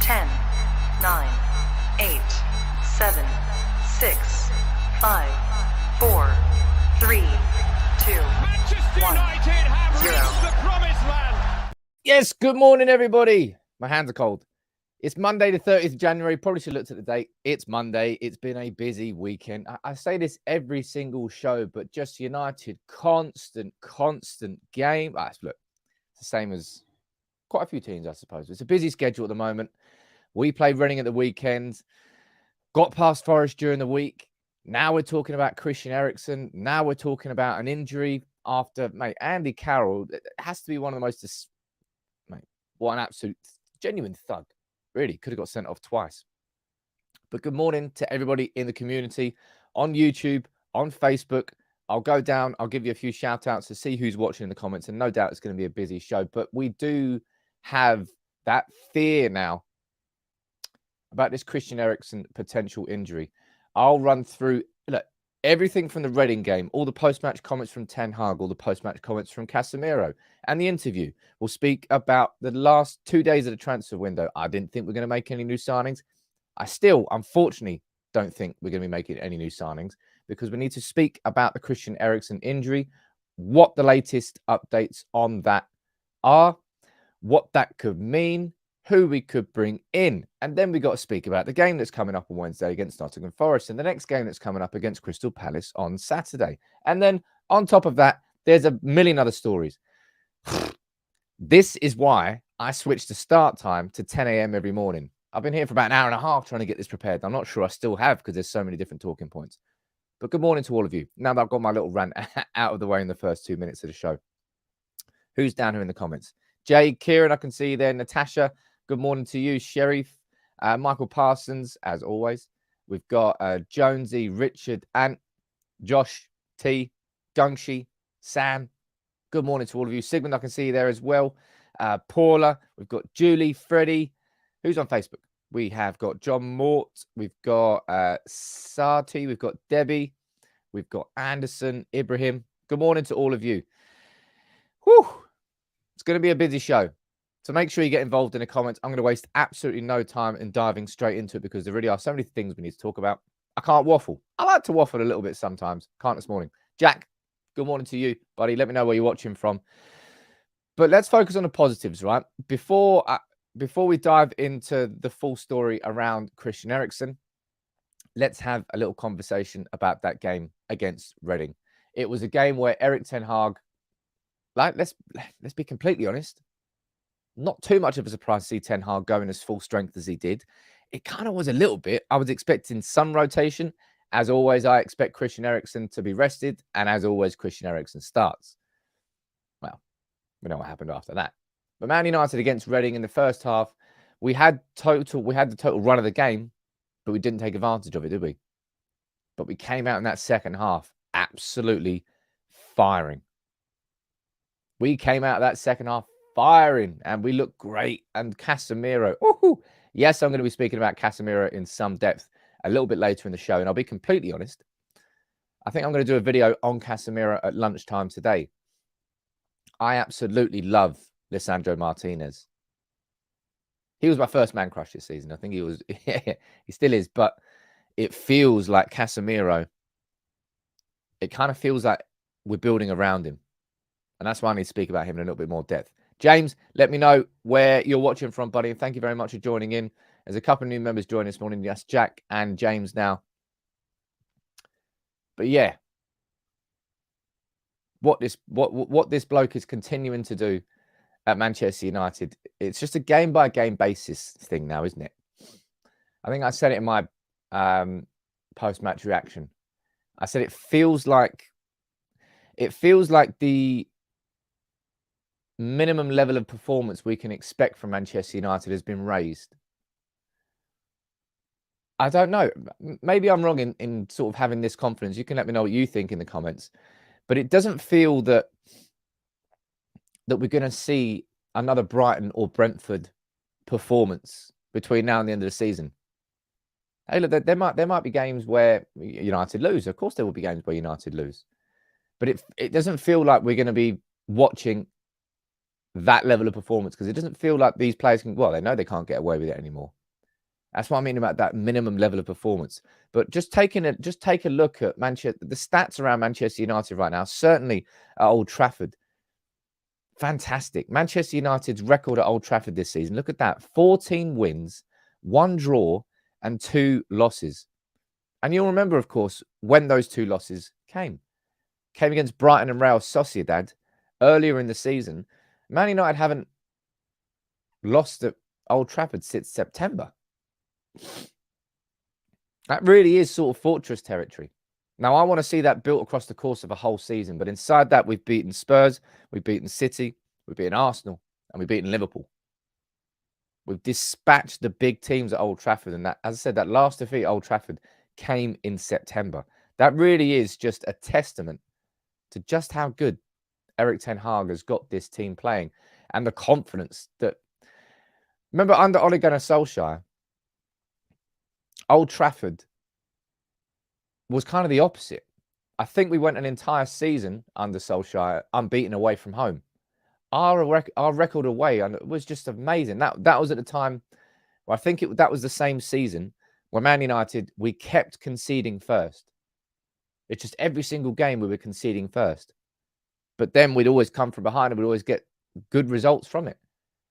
10, 9, 8, 7, 6, 5, 4, 3, 2, Manchester 1, United have 0. reached the promised land. Yes, good morning, everybody. My hands are cold. It's Monday, the 30th of January. Probably should have looked at the date. It's Monday. It's been a busy weekend. I say this every single show, but just United, constant game. Look, it's the same as quite a few teams, I suppose. It's a busy schedule at the moment. We played Reading at the weekend, got past Forest during the week. Now we're talking about Christian Eriksen. Now we're talking about an injury after, Andy Carroll. It has to be one of the most, what an absolute genuine thug. Really, could have got sent off twice. But good morning to everybody in the community, on YouTube, on Facebook. I'll go down. I'll give you a few shout outs to see who's watching in the comments. And no doubt it's going to be a busy show. But we do have that fear now about this Christian Eriksen potential injury. I'll run through everything from the Reading game, all the post-match comments from Ten Hag, all the post-match comments from Casemiro, and the interview. We'll speak about the last 2 days of the transfer window. I didn't think we're going to make any new signings. I still, unfortunately, don't think we're going to be making any new signings because we need to speak about the Christian Eriksen injury, what the latest updates on that are, what that could mean, who we could bring in. And then we got to speak about the game that's coming up on Wednesday against Nottingham Forest and the next game that's coming up against Crystal Palace on Saturday. And then on top of that, there's a million other stories. This is why I switched the start time to 10 a.m. every morning. I've been here for about an hour and a half trying to get this prepared. I'm not sure I still have because there's so many different talking points. But good morning to all of you. Now that I've got my little rant out of the way in the first 2 minutes of the show. Who's down here in the comments? Jay, Kieran, I can see you there. Natasha, good morning to you. Sheriff, Michael Parsons, as always. We've got Jonesy, Richard, Ant, Josh, T, Gungshi, Sam. Good morning to all of you. Sigmund, I can see you there as well. Paula, we've got Julie, Freddie. Who's on Facebook? We have got John Mort. We've got Sati. We've got Debbie. We've got Anderson, Ibrahim. Good morning to all of you. Whew. It's going to be a busy show. So make sure you get involved in the comments. I'm going to waste absolutely no time in diving straight into it because there really are so many things we need to talk about. I can't waffle. I like to waffle a little bit sometimes. Can't this morning. Jack, good morning to you, buddy. Let me know where you're watching from. But let's focus on the positives, right? Before we dive into the full story around Christian Eriksen, let's have a little conversation about that game against Reading. It was a game where Ten Hag, let's be completely honest, not too much of a surprise to see Ten Hag going as full strength as he did. It kind of was a little bit. I was expecting some rotation. As always, I expect Christian Eriksen to be rested. And as always, Christian Eriksen starts. Well, we know what happened after that. But Man United against Reading in the first half, we had the total run of the game, but we didn't take advantage of it, did we? But we came out in that second half absolutely firing. We came out of that second half firing, and we looked great. And Casemiro, yes, I'm going to be speaking about Casemiro in some depth a little bit later in the show. And I'll be completely honest, I think I'm going to do a video on Casemiro at lunchtime today. I absolutely love Lisandro Martinez. He was my first man crush this season. I think he was, he still is, but it feels like Casemiro, it kind of feels like we're building around him. And that's why I need to speak about him in a little bit more depth. James, let me know where you're watching from, buddy. And thank you very much for joining in. There's a couple of new members joining this morning. Yes, Jack and James now. But yeah, what this bloke is continuing to do at Manchester United, it's just a game-by-game basis thing now, isn't it? I think I said it in my post-match reaction. I said it feels like the minimum level of performance we can expect from Manchester United has been raised. I don't know. Maybe I'm wrong in sort of having this confidence. You can let me know what you think in the comments. But it doesn't feel that we're going to see another Brighton or Brentford performance between now and the end of the season. Hey, look, there might be games where United lose. Of course, there will be games where United lose. But it doesn't feel like we're going to be watching that level of performance, because it doesn't feel like these players can, well, they know they can't get away with it anymore. That's what I mean about that minimum level of performance. But just take a look at the stats around Manchester United right now, certainly at Old Trafford. Fantastic. Manchester United's record at Old Trafford this season, look at that. 14 wins, 1 draw, and 2 losses. And you'll remember, of course, when those 2 losses came against Brighton and Real Sociedad earlier in the season. Man United haven't lost at Old Trafford since September. That really is sort of fortress territory. Now, I want to see that built across the course of a whole season. But inside that, we've beaten Spurs, we've beaten City, we've beaten Arsenal, and we've beaten Liverpool. We've dispatched the big teams at Old Trafford. And that, as I said, that last defeat at Old Trafford came in September. That really is just a testament to just how good Erik Ten Hag has got this team playing, and the confidence that, remember, under Ole Gunnar Solskjaer, Old Trafford was kind of the opposite. I think we went an entire season under Solskjaer unbeaten away from home. Our record away was just amazing. That was at the time, well, I think that was the same season where Man United, we kept conceding first. It's just every single game we were conceding first. But then we'd always come from behind and we'd always get good results from it.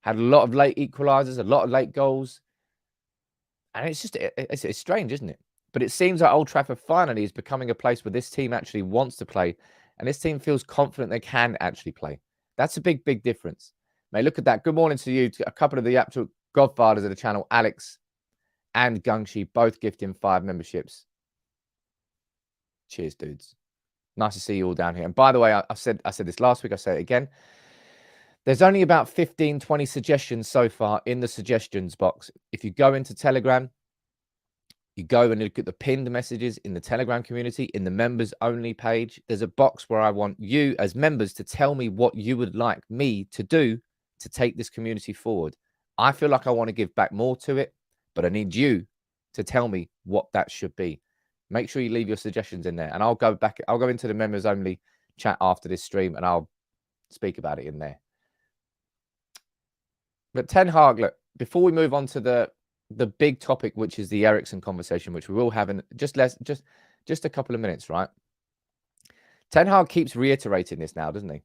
Had a lot of late equalisers, a lot of late goals. And it's just, it's strange, isn't it? But it seems like Old Trafford finally is becoming a place where this team actually wants to play. And this team feels confident they can actually play. That's a big, big difference. Mate, look at that. Good morning to you. A couple of the absolute godfathers of the channel, Alex and Gungshi, both gifting 5 memberships. Cheers, dudes. Nice to see you all down here. And by the way, I said this last week, I say it again. There's only about 15, 20 suggestions so far in the suggestions box. If you go into Telegram, you go and look at the pinned messages in the Telegram community, in the members only page, there's a box where I want you as members to tell me what you would like me to do to take this community forward. I feel like I want to give back more to it, but I need you to tell me what that should be. Make sure you leave your suggestions in there, and I'll go into the members only chat after this stream and I'll speak about it in there. But Ten Hag, look, before we move on to the big topic, which is the Eriksen conversation, which we will have in just a couple of minutes, right? Ten Hag keeps reiterating this now, doesn't he?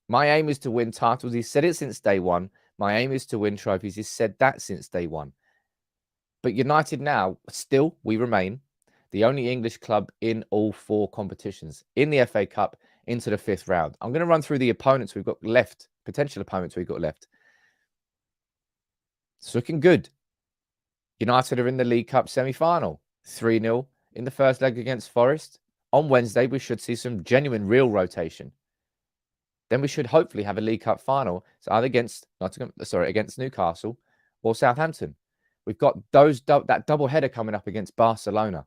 My aim is to win titles. He said it since day one. My aim is to win trophies. He's said that since day one. But United now, still, we remain the only English club in all 4 competitions, in the FA Cup, into the 5th round. I'm going to run through the opponents we've got left, potential opponents we've got left. It's looking good. United are in the League Cup semi-final, 3-0 in the first leg against Forest. On Wednesday, we should see some genuine, real rotation. Then we should hopefully have a League Cup final. It's either against Newcastle or Southampton. We've got that double header coming up against Barcelona.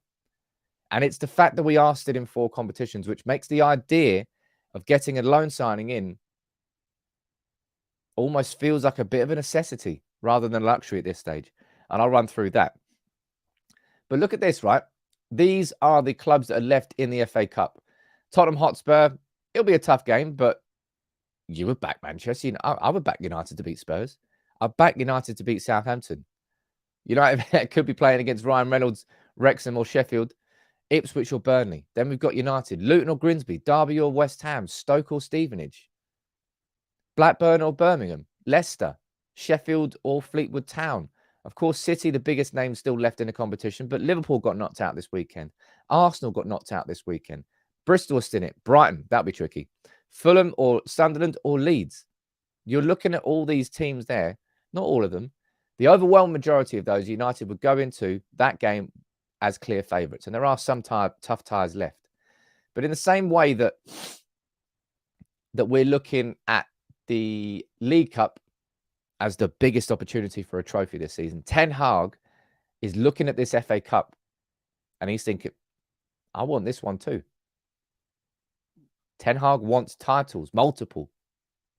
And it's the fact that we are still in 4 competitions, which makes the idea of getting a loan signing in almost feels like a bit of a necessity rather than luxury at this stage. And I'll run through that. But look at this, right? These are the clubs that are left in the FA Cup. Tottenham Hotspur, it'll be a tough game, but you would back Manchester. I would back United to beat Spurs. I'd back United to beat Southampton. United could be playing against Ryan Reynolds, Wrexham or Sheffield, Ipswich or Burnley. Then we've got United, Luton or Grimsby, Derby or West Ham, Stoke or Stevenage, Blackburn or Birmingham, Leicester, Sheffield or Fleetwood Town. Of course, City, the biggest name still left in the competition, but Liverpool got knocked out this weekend. Arsenal got knocked out this weekend. Bristol is in it. Brighton, that'll be tricky. Fulham or Sunderland or Leeds. You're looking at all these teams there, not all of them. The overwhelming majority of those, United would go into that game as clear favourites. And there are some tough ties left. But in the same way that we're looking at the League Cup as the biggest opportunity for a trophy this season, Ten Hag is looking at this FA Cup and he's thinking, I want this one too. Ten Hag wants titles, multiple.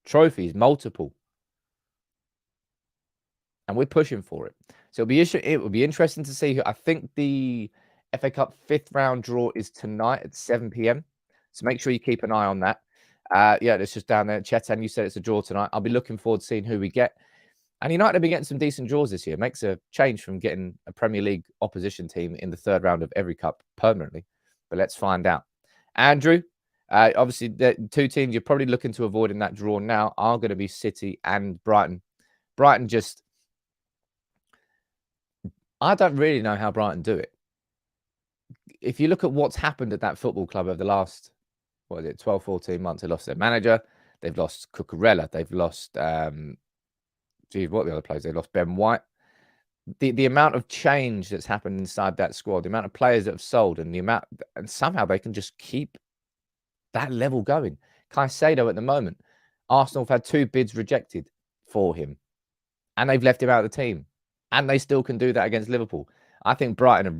Trophies, multiple. And we're pushing for it. So it will be interesting to see who. I think the FA Cup 5th round draw is tonight at 7 p.m. So make sure you keep an eye on that. Yeah, it's just down there. Chetan, you said it's a draw tonight. I'll be looking forward to seeing who we get. And United have been getting some decent draws this year. Makes a change from getting a Premier League opposition team in the third round of every cup permanently. But let's find out. Andrew, obviously, the two teams you're probably looking to avoid in that draw now are going to be City and Brighton. Brighton just... I don't really know how Brighton do it. If you look at what's happened at that football club over the last, 12, 14 months, they lost their manager. They've lost Cucurella. They've lost... what are the other players? They lost Ben White. The amount of change that's happened inside that squad, the amount of players that have sold, and somehow they can just keep that level going. Caicedo at the moment, Arsenal have had 2 bids rejected for him, and they've left him out of the team, and they still can do that against Liverpool. I think Brighton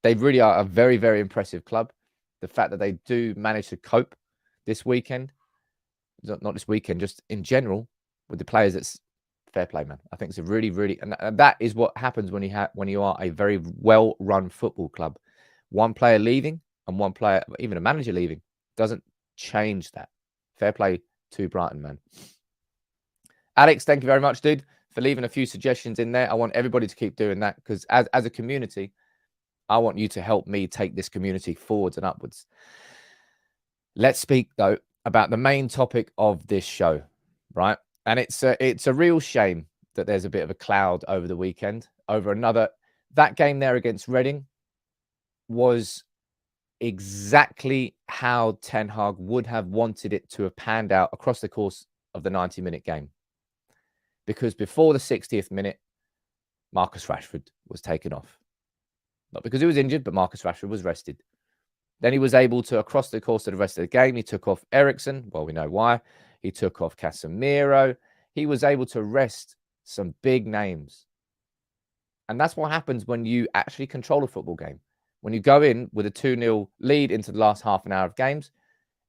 they really are a very, very impressive club. The fact that they do manage to cope this weekend, not this weekend, just in general, with the players, it's fair play, man. I think it's a really, really, and that is what happens when you are a very well-run football club. One player leaving and one player, even a manager leaving, doesn't change that. Fair play to Brighton, man. Alex, thank you very much, dude, for leaving a few suggestions in there. I want everybody to keep doing that because as a community, I want you to help me take this community forwards and upwards. Let's speak, though, about the main topic of this show, right? And it's a real shame that there's a bit of a cloud over the weekend over another. That game there against Reading was exactly how Ten Hag would have wanted it to have panned out across the course of the 90-minute game. Because before the 60th minute, Marcus Rashford was taken off. Not because he was injured, but Marcus Rashford was rested. Then he was able to, across the course of the rest of the game, he took off Eriksen. Well, we know why. He took off Casemiro. He was able to rest some big names. And that's what happens when you actually control a football game. When you go in with a 2-0 lead into the last half an hour of games,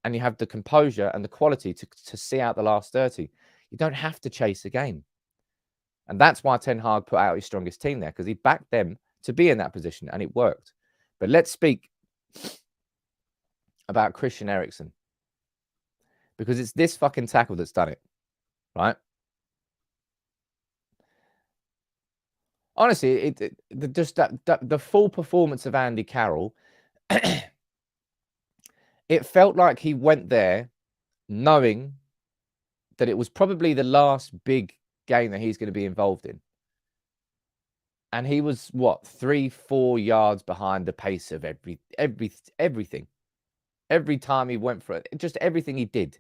and you have the composure and the quality to see out the last 30, you don't have to chase a game. And that's why Ten Hag put out his strongest team there, because he backed them to be in that position, and it worked. But let's speak about Christian Eriksen, because it's this fucking tackle that's done it, right? Honestly, the full performance of Andy Carroll, it felt like he went there knowing that it was probably the last big game that he's going to be involved in. And he was, 3-4 yards behind the pace of everything. Every time he went for it, just everything he did,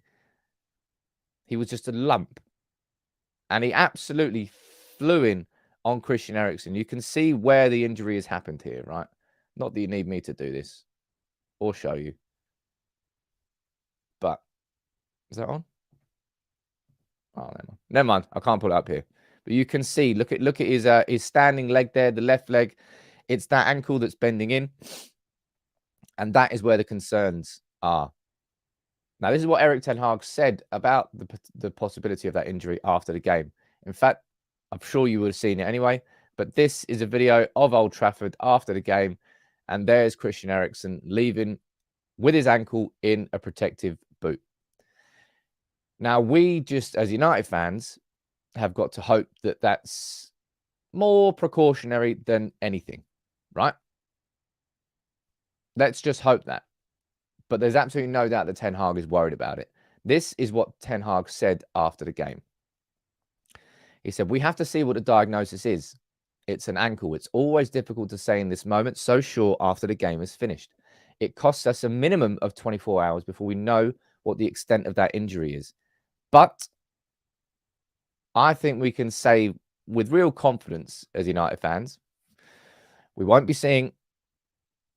he was just a lump. And he absolutely flew in on Christian Eriksen. You can see where the injury has happened here, right? Not that you need me to do this or show you. But, is that on? Oh, never mind. I can't pull it up here. But you can see, look at his standing leg there, the left leg. It's that ankle that's bending in. And that is where the concerns are. Now, this is what Erik Ten Hag said about the possibility of that injury after the game. In fact, I'm sure you would have seen it anyway. But this is a video of Old Trafford after the game. And there's Christian Eriksen leaving with his ankle in a protective boot. Now, we just, as United fans, have got to hope that that's more precautionary than anything, right? Let's just hope that. But there's absolutely no doubt that Ten Hag is worried about it. This is what Ten Hag said after the game. He said, "We have to see what the diagnosis is. It's an ankle. It's always difficult to say in this moment, so sure after the game is finished. It costs us a minimum of 24 hours before we know what the extent of that injury is. But I think we can say with real confidence as United fans, we won't be seeing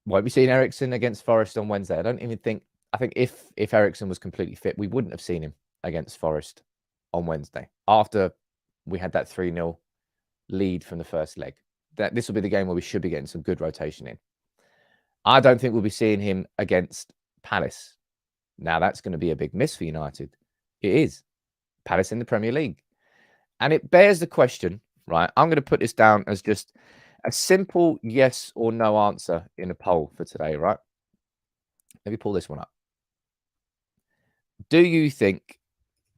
Eriksen against Forest on Wednesday. I think if Eriksen was completely fit, we wouldn't have seen him against Forest on Wednesday after we had that 3-0 lead from the first leg. This will be the game where we should be getting some good rotation in. I don't think we'll be seeing him against Palace. Now, that's going to be a big miss for United. It is. Palace in the Premier League. And it bears the question, right? I'm going to put this down as just a simple yes or no answer in a poll for today, right? Let me pull this one up. Do you think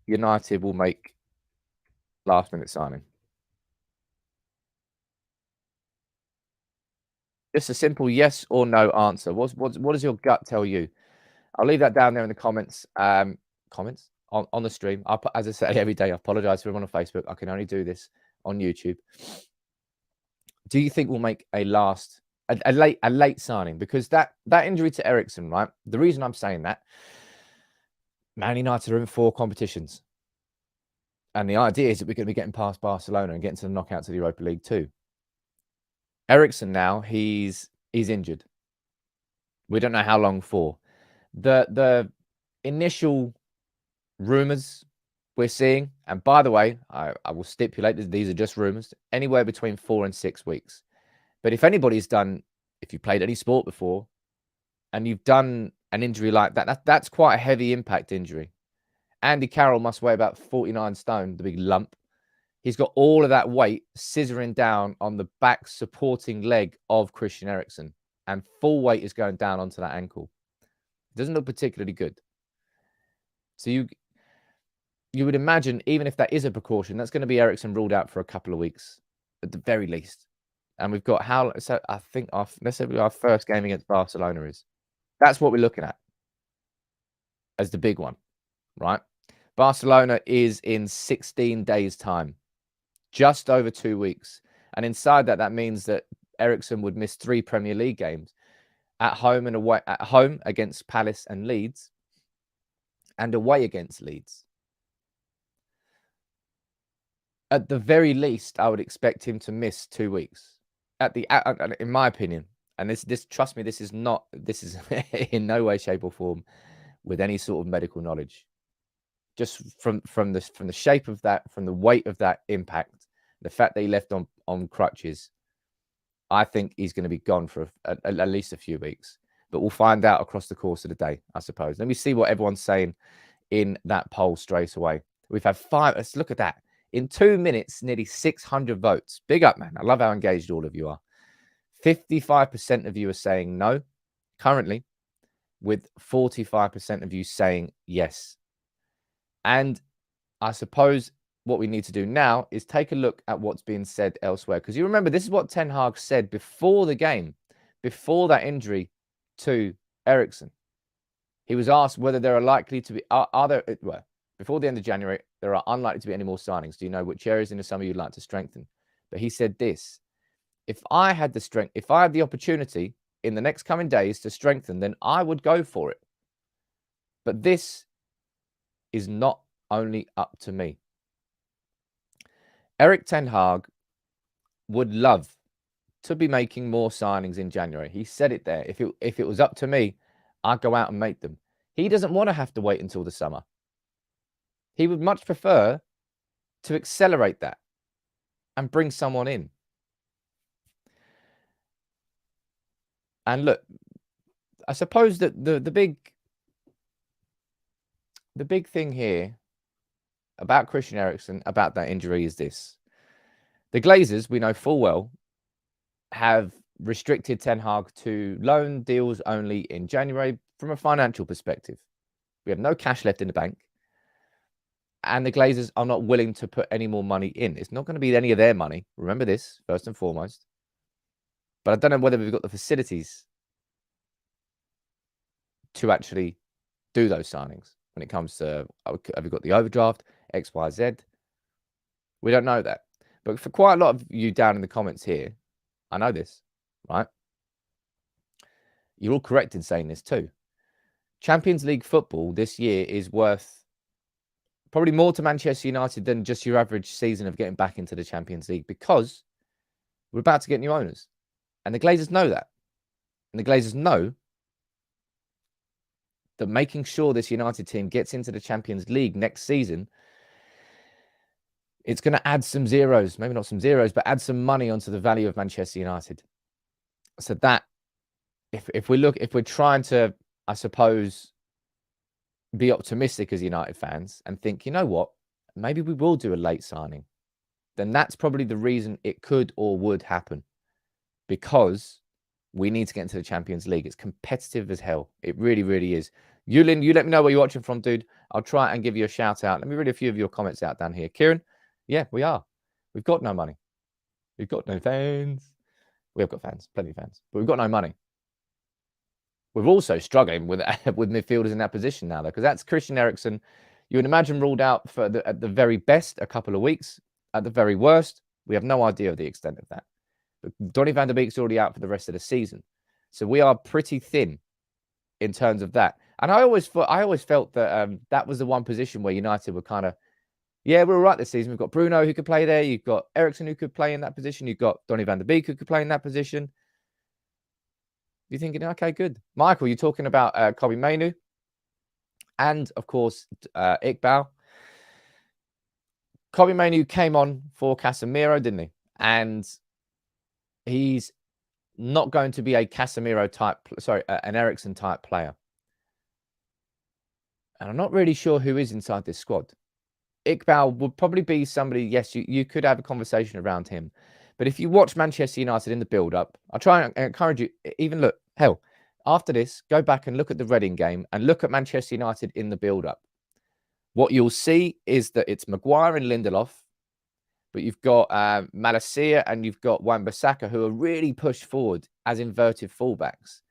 United will make last-minute signing? Just a simple yes or no answer. What does your gut tell you? I'll leave that down there in the comments. Comments on the stream. As I say every day, I apologize for everyone on Facebook. I can only do this on YouTube. Do you think we'll make a late signing? Because that injury to Eriksen, right? The reason I'm saying that, Man United are in 4 competitions. And the idea is that we're going to be getting past Barcelona and getting to the knockouts of the Europa League too. Eriksen now, he's injured. We don't know how long for. The initial rumours we're seeing, and by the way, I will stipulate that these are just rumours, anywhere between 4 and 6 weeks. But if anybody's if you played any sport before and you've done an injury like that's quite a heavy impact injury. Andy Carroll must weigh about 49 stone, the big lump. He's got all of that weight scissoring down on the back supporting leg of Christian Eriksen, and full weight is going down onto that ankle. It doesn't look particularly good. So you would imagine, even if that is a precaution, that's going to be Eriksen ruled out for a couple of weeks at the very least. And we've got so I think let's say our first game against Barcelona is. That's what we're looking at as the big one, right? Barcelona is in 16 days' time, just over 2 weeks. And inside that means that Eriksen would miss 3 Premier League games at home and away, at home against Palace and Leeds, and away against Leeds. At the very least, I would expect him to miss 2 weeks. In my opinion, and this trust me, this is in no way, shape, or form with any sort of medical knowledge. Just from the shape of that, from the weight of that impact, the fact that he left on crutches, I think he's going to be gone for at least a few weeks. But we'll find out across the course of the day, I suppose. Let me see what everyone's saying in that poll straight away. We've had 5. Let's look at that. In 2 minutes, nearly 600 votes. Big up, man. I love how engaged all of you are. 55% of you are saying no, currently, with 45% of you saying yes. And I suppose what we need to do now is take a look at what's being said elsewhere. Because you remember, this is what Ten Hag said before the game, before that injury to Eriksen. He was asked whether there are likely to be, before the end of January, there are unlikely to be any more signings. Do you know which areas in the summer you'd like to strengthen? But he said this: if I had the opportunity in the next coming days to strengthen, then I would go for it. But this is not only up to me. Erik Ten Hag would love to be making more signings in January. He said it there. If it was up to me, I'd go out and make them. He doesn't want to have to wait until the summer. He would much prefer to accelerate that and bring someone in. And look, I suppose that the big thing here about Christian Eriksen, about that injury, is this. The Glazers, we know full well, have restricted Ten Hag to loan deals only in January from a financial perspective. We have no cash left in the bank. And the Glazers are not willing to put any more money in. It's not going to be any of their money. Remember this, first and foremost. But I don't know whether we've got the facilities to actually do those signings when it comes to, have we got the overdraft, X, Y, Z? We don't know that. But for quite a lot of you down in the comments here, I know this, right? You're all correct in saying this too. Champions League football this year is worth probably more to Manchester United than just your average season of getting back into the Champions League, because we're about to get new owners. And the Glazers know that. And the Glazers know that making sure this United team gets into the Champions League next season, it's going to add some zeros, maybe not some zeros, but add some money onto the value of Manchester United. So that, if we're trying to, I suppose, be optimistic as United fans and think, you know what, maybe we will do a late signing, then that's probably the reason it could or would happen, because we need to get into the Champions League. It's competitive as hell. It really, really is. Yulin, you let me know where you're watching from, dude. I'll try and give you a shout out. Let me read a few of your comments out down here. Kieran, yeah, we are. We've got no money. We've got no fans. We have got fans, plenty of fans, but we've got no money. We're also struggling with midfielders in that position now, though, because that's Christian Eriksen. You would imagine ruled out for at the very best a couple of weeks. At the very worst, we have no idea of the extent of that. But Donny van der Beek's already out for the rest of the season, so we are pretty thin in terms of that. And I always felt that that was the one position where United were kind of, yeah, we're all right this season. We've got Bruno who could play there. You've got Eriksen who could play in that position. You've got Donny van der Beek who could play in that position. You're thinking, okay, good. Michael, you're talking about Kobbie Mainoo and, of course, Iqbal. Kobbie Mainoo came on for Casemiro, didn't he? And he's not going to be a Casemiro type, an Eriksen type player. And I'm not really sure who is inside this squad. Iqbal would probably be somebody, yes, you could have a conversation around him. But if you watch Manchester United in the build-up, I'll try and encourage you, even look, hell, after this, go back and look at the Reading game and look at Manchester United in the build-up. What you'll see is that it's Maguire and Lindelof, but you've got Malacia and you've got Wan-Bissaka who are really pushed forward as inverted fullbacks.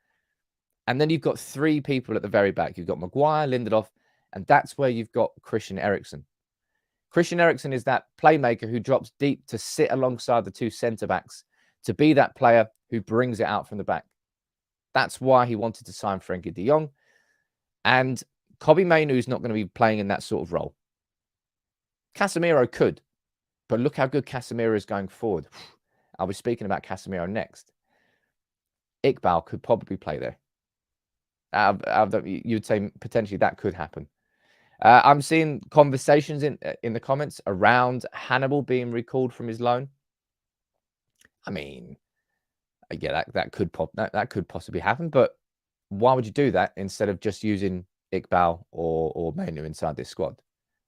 And then you've got three people at the very back. You've got Maguire, Lindelof, and that's where you've got Christian Eriksen. Christian Eriksen is that playmaker who drops deep to sit alongside the two centre-backs, to be that player who brings it out from the back. That's why he wanted to sign Frenkie de Jong. And Kobbie Mainoo is not going to be playing in that sort of role. Casemiro could, but look how good Casemiro is going forward. I'll be speaking about Casemiro next. Iqbal could probably play there. You'd say potentially that could happen. I'm seeing conversations in the comments around Hannibal being recalled from his loan. I mean, yeah, that could possibly happen, but why would you do that instead of just using Iqbal or Mainoo inside this squad?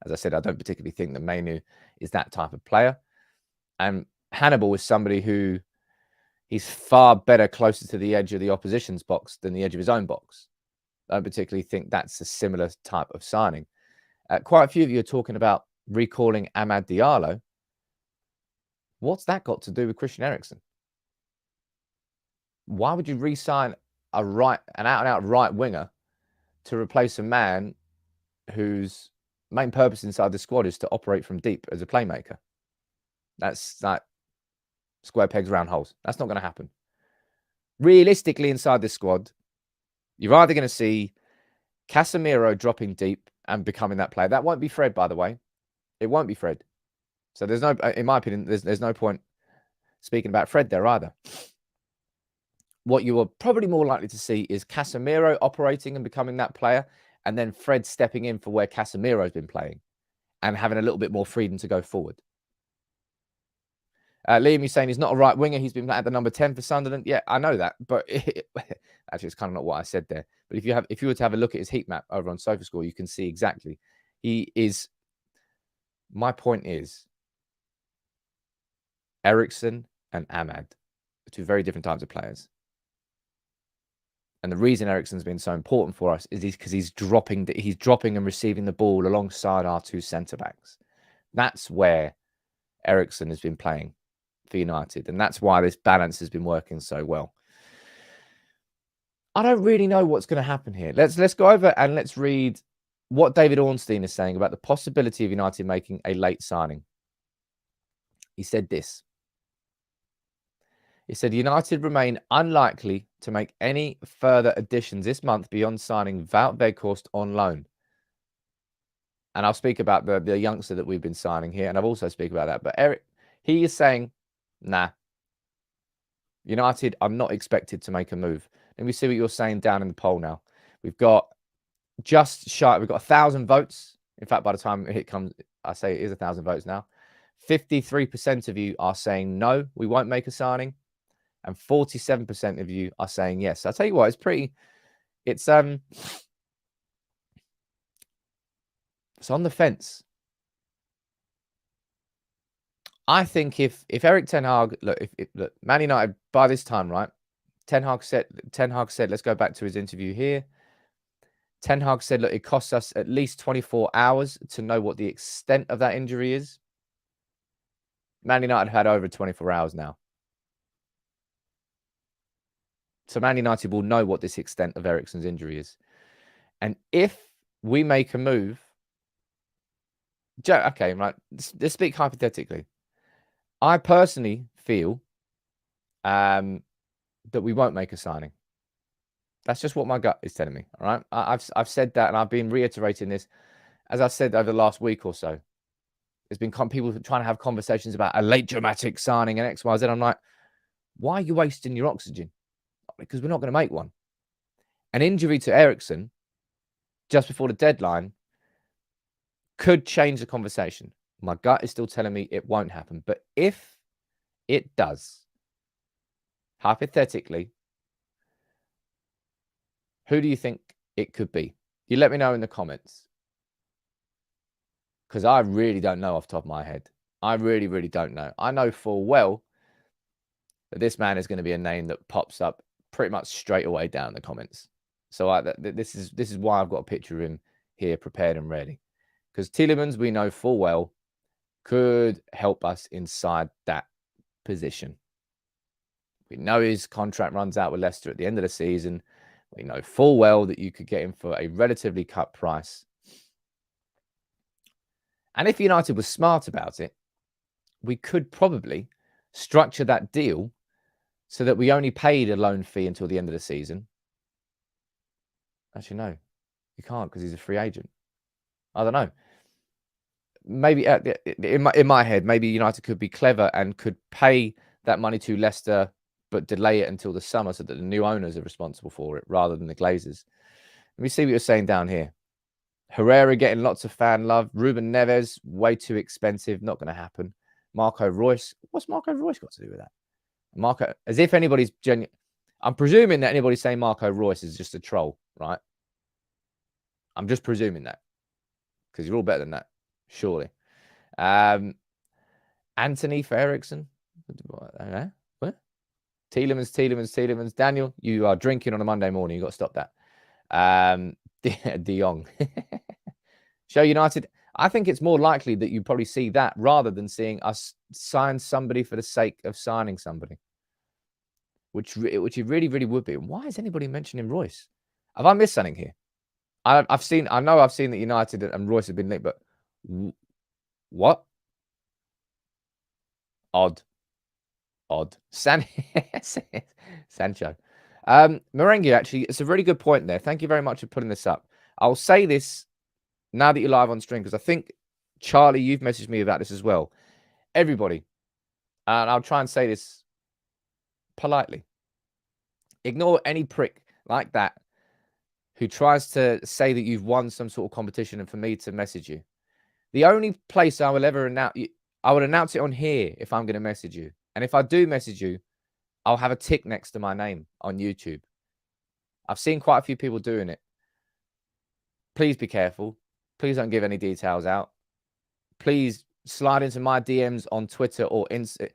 As I said, I don't particularly think that Mainoo is that type of player. And Hannibal is somebody who he's far better closer to the edge of the opposition's box than the edge of his own box. I don't particularly think that's a similar type of signing. Quite a few of you are talking about recalling Amad Diallo. What's that got to do with Christian Eriksen? Why would you re-sign an out-and-out right winger to replace a man whose main purpose inside the squad is to operate from deep as a playmaker? That's like square pegs, round holes. That's not going to happen. Realistically, inside this squad, you're either going to see Casemiro dropping deep and becoming that player. That won't be Fred, by the way. It won't be Fred. So there's no, in my opinion, there's no point speaking about Fred there either. What you are probably more likely to see is Casemiro operating and becoming that player, and then Fred stepping in for where Casemiro's been playing and having a little bit more freedom to go forward. Liam, you're saying he's not a right winger. He's been at the number 10 for Sunderland. Yeah, I know that, but actually, it's kind of not what I said there. But if you were to have a look at his heat map over on SofaScore, you can see exactly. He is. My point is, Eriksen and Amad are two very different types of players. And the reason Eriksen's been so important for us is because he's dropping and receiving the ball alongside our two centre backs. That's where Eriksen has been playing for United, and that's why this balance has been working so well. I don't really know what's going to happen here. Let's go over and let's read what David Ornstein is saying about the possibility of United making a late signing. He said this. He said, United remain unlikely to make any further additions this month beyond signing Wout Weghorst on loan. And I'll speak about the youngster that we've been signing here, and I've also speak about that. But he is saying, nah, United are not expected to make a move. Let me see what you're saying down in the poll now. We've got just shy. We've got 1,000 votes. In fact, by the time it comes, I say it is 1,000 votes now. 53% of you are saying no, we won't make a signing. And 47% of you are saying yes. I'll tell you what, it's on the fence. I think if Erik Ten Hag, look, Man United by this time, right? Ten Hag said, let's go back to his interview here. Ten Hag said, look, it costs us at least 24 hours to know what the extent of that injury is. Man United had over 24 hours now. So Man United will know what this extent of Eriksen's injury is. And if we make a move, okay, right, let's speak hypothetically. I personally feel that we won't make a signing. That's just what my gut is telling me. All right, I've said that, and I've been reiterating this, as I said over the last week or so. There's been people trying to have conversations about a late dramatic signing and X, Y, Z. I'm like, why are you wasting your oxygen? Because we're not going to make one. An injury to Eriksen just before the deadline could change the conversation. My gut is still telling me it won't happen. But if it does, hypothetically, who do you think it could be? You let me know in the comments. Because I really don't know off the top of my head. I really, really don't know. I know full well that this man is going to be a name that pops up pretty much straight away down in the comments. So this is why I've got a picture of him here prepared and ready. Because Tielemans, we know full well, could help us inside that position. We know his contract runs out with Leicester at the end of the season. We know full well that you could get him for a relatively cut price. And if United was smart about it, we could probably structure that deal so that we only paid a loan fee until the end of the season. Actually, no, you can't because he's a free agent. I don't know. Maybe in my head, maybe United could be clever and could pay that money to Leicester, but delay it until the summer so that the new owners are responsible for it rather than the Glazers. Let me see what you're saying down here. Herrera getting lots of fan love. Ruben Neves, way too expensive. Not going to happen. Marco Reus. What's Marco Reus got to do with that? Marco, as if anybody's genuine. I'm presuming that anybody saying Marco Reus is just a troll, right? I'm just presuming that. Because you're all better than that, surely. Antony for Eriksen. What? Tielemans. Daniel, you are drinking on a Monday morning. You've got to stop that. De Jong. Show United. I think it's more likely that you probably see that rather than seeing us sign somebody for the sake of signing somebody, which it really, really would be. Why is anybody mentioning Royce? Have I missed something here? I know I've seen that United and Royce have been linked, but what? Odd. Sancho. Merengue, actually, it's a really good point there. Thank you very much for putting this up. I'll say this now that you're live on stream, because I think, Charlie, you've messaged me about this as well. Everybody, and I'll try and say this politely. Ignore any prick like that who tries to say that you've won some sort of competition and for me to message you. The only place I will ever announce, I would announce it on here if I'm going to message you. And if I do message you, I'll have a tick next to my name on YouTube. I've seen quite a few people doing it. Please be careful. Please don't give any details out. Please slide into my DMs on Twitter or Instagram.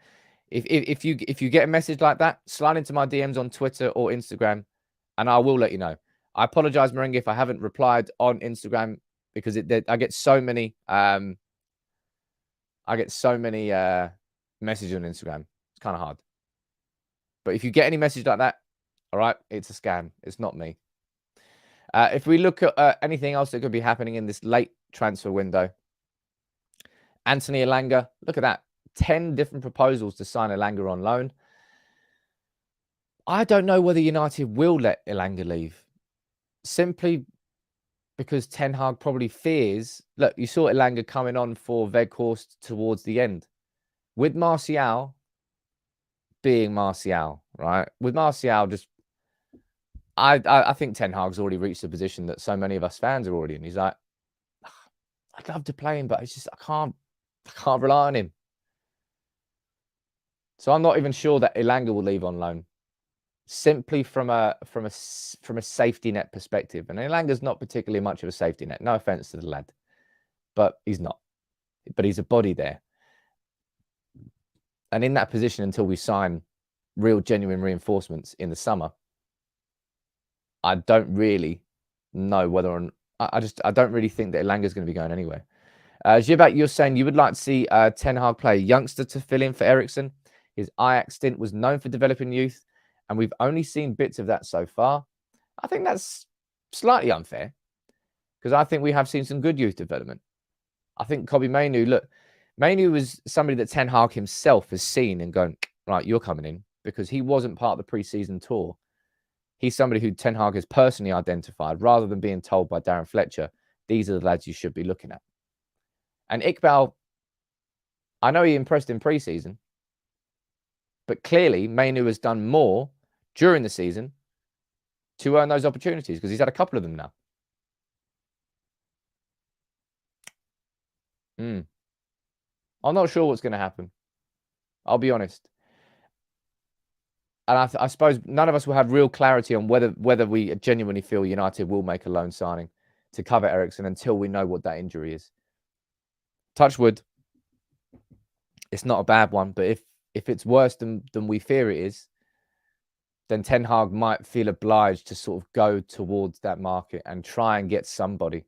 If you get a message like that, slide into my DMs on Twitter or Instagram, and I will let you know. I apologize, Merengue, if I haven't replied on Instagram because I get so many. Messages on Instagram. It's kind of hard. But if you get any message like that, all right, it's a scam. It's not me. If we look at anything else that could be happening in this late transfer window, Anthony Elanga, look at that. 10 different proposals to sign Elanga on loan. I don't know whether United will let Elanga leave. Simply because Ten Hag probably fears... Look, you saw Elanga coming on for Weghorst towards the end. With Martial being Martial, right? With Martial just... I think Ten Hag's already reached the position that so many of us fans are already in. He's like, I'd love to play him, but it's just I can't rely on him. So I'm not even sure that Elanga will leave on loan, simply from a safety net perspective. And Elanga's not particularly much of a safety net. No offense to the lad, but he's not. But he's a body there, and in that position until we sign real, genuine reinforcements in the summer, I don't really know whether or not, I don't really think that Elanga's going to be going anywhere. Zibak, you're saying you would like to see Ten Hag play a youngster to fill in for Eriksen. His Ajax stint was known for developing youth, and we've only seen bits of that so far. I think that's slightly unfair because I think we have seen some good youth development. I think Kobbie Mainoo, look, Mainoo was somebody that Ten Hag himself has seen and gone, right, you're coming in, because he wasn't part of the pre-season tour. He's somebody who Ten Hag has personally identified rather than being told by Darren Fletcher, these are the lads you should be looking at. And Iqbal, I know he impressed in pre-season, but clearly Mainoo has done more during the season to earn those opportunities because he's had a couple of them now. I'm not sure what's going to happen. I'll be honest. And I suppose none of us will have real clarity on whether we genuinely feel United will make a loan signing to cover Eriksen until we know what that injury is. Touch wood. It's not a bad one, but if it's worse than we fear it is, then Ten Hag might feel obliged to sort of go towards that market and try and get somebody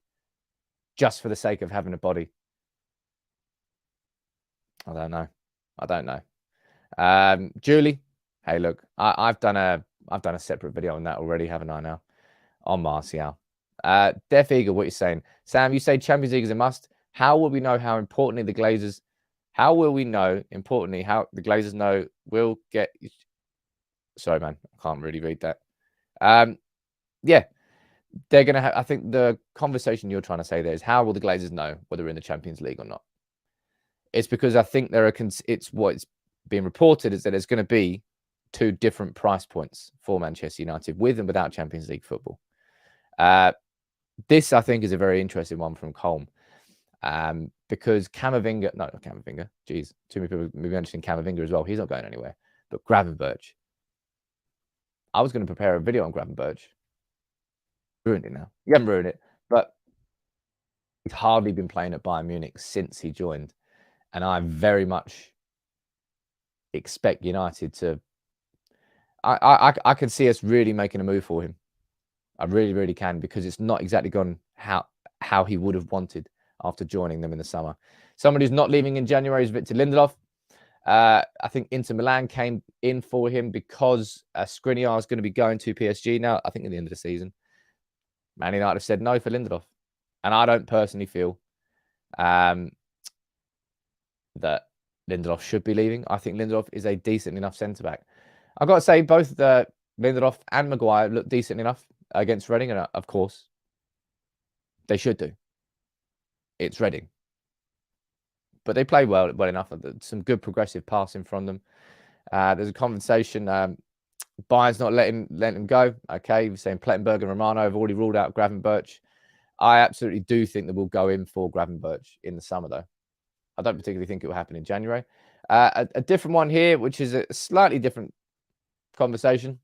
just for the sake of having a body. I don't know. Julie, hey, look, I've done a separate video on that already, haven't I now? On Martial. Def Eagle, what you're saying. Sam, you say Champions League is a must. How will we know how importantly the Glazers know we'll get... Sorry, man, I can't really read that. Yeah, they're going to have... I think the conversation you're trying to say there is how will the Glazers know whether we're in the Champions League or not? It's because I think it's what's being reported is that there's going to be 2 different price points for Manchester United with and without Champions League football. This, I think, is a very interesting one from Colm. Because Camavinga, no, not Camavinga. Geez, too many people maybe mentioning Camavinga as well. He's not going anywhere. But Gravenberch. I was going to prepare a video on Gravenberch. Ruined it now. You haven't ruined it, but he's hardly been playing at Bayern Munich since he joined. And I very much expect United to... I can see us really making a move for him. I really, really can, because it's not exactly gone how he would have wanted after joining them in the summer. Somebody who's not leaving in January is Victor Lindelof. I think Inter Milan came in for him because Skriniar is going to be going to PSG now, I think at the end of the season. Man United have said no for Lindelof. And I don't personally feel that Lindelof should be leaving. I think Lindelof is a decent enough centre-back. I've got to say, both Lindelof and Maguire look decent enough against Reading, and of course, they should do. It's Reading. But they play well enough. Some good progressive passing from them. There's a conversation. Bayern's not letting him go. Okay, we're saying Plettenberg and Romano have already ruled out Gravenberch. I absolutely do think that we'll go in for Gravenberch in the summer, though. I don't particularly think it will happen in January. A different one here, which is a slightly different conversation.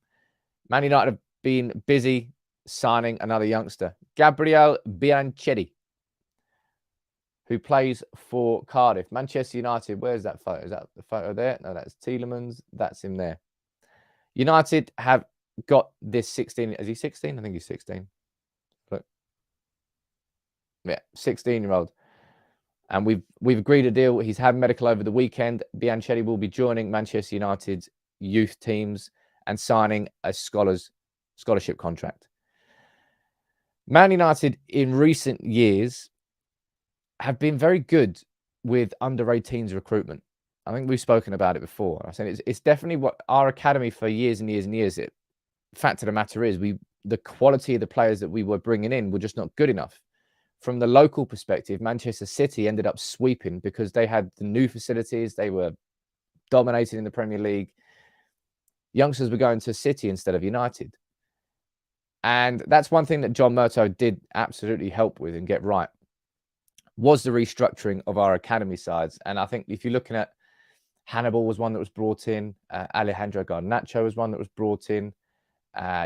Man United have been busy signing another youngster, Gabriel Bianchetti, who plays for Cardiff. Manchester United, where's that photo? Is that the photo there? No, that's Tielemans. That's him there. United have got this 16. Is he 16? I think he's 16. Look. Yeah, 16-year-old. And we've agreed a deal. He's had medical over the weekend. Bianchetti will be joining Manchester United's youth teams and signing a scholarship contract. Man United in recent years have been very good with under-18s recruitment. I think we've spoken about it before. I said it's definitely what our academy for years and years and years. The fact of the matter is, the quality of the players that we were bringing in were just not good enough. From the local perspective, Manchester City ended up sweeping because they had the new facilities. They were dominating in the Premier League. Youngsters were going to City instead of United. And that's one thing that John Murtough did absolutely help with and get right, was the restructuring of our academy sides. And I think if you're looking at Hannibal was one that was brought in. Alejandro Garnacho was one that was brought in.